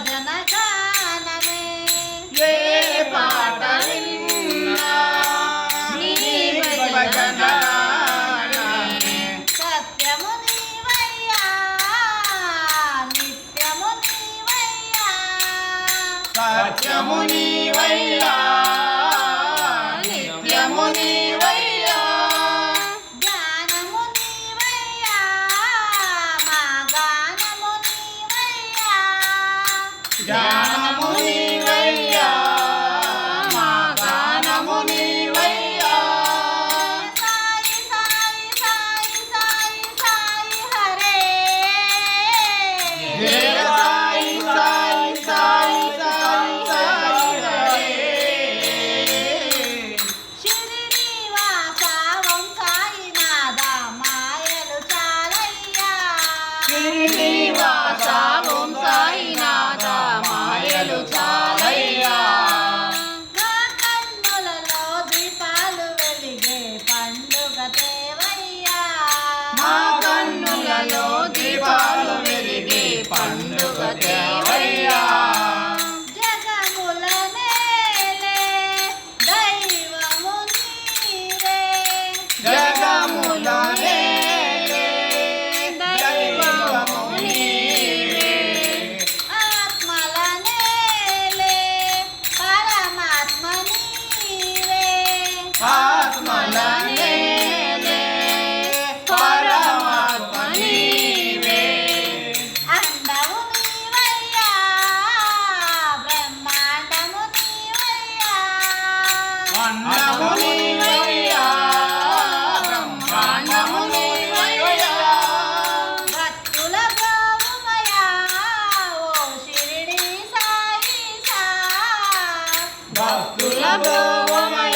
భజన గానమే ఏ పాట విన్నా నీ భజన గానమే సత్యము నీవయ్యా నిత్యము నీవయ్యా సత్యము నీవయ్యా నిత్యము నీవయ్యా జ్ఞానము నీవయ్యా మా గానము నీవయ్యా జ్ఞానము నీవయ్యా మా గానము నీవయ్యా సాయి సాయి సాయి సాయి సాయి హరే జయ సాయి సాయి సాయి సాయి సాయి హరే శ్రీనివాస ఓం సాయినాథ మాయలు చాలయ్యా శ్రీనివాస ఓం సాయినాథ మాయలు చాలయ్యా నా కన్నులలో దీపాలు వెలిగే పండుగ తేవయ్యా మా కన్నులలో దీపాలు వెలిగే పండుగ దేవయ్యా జగముల నేలే దైవము నీవే జగముల నేలే దైవము నీవే ఆత్మల నేలే పరమాత్మ నీవే ఆత్మల నేలే పరమాత్మ నీవే అండవు నీవయ్యా బ్రహ్మాండము నీవయ్యా అన్నము నీవయ్యా బ్రహ్మాండము నీవయ్యా భక్తుల బ్రోవుమయా ఓ షిరిడి సాయి సా భక్తుల బ్రోవమయ్యా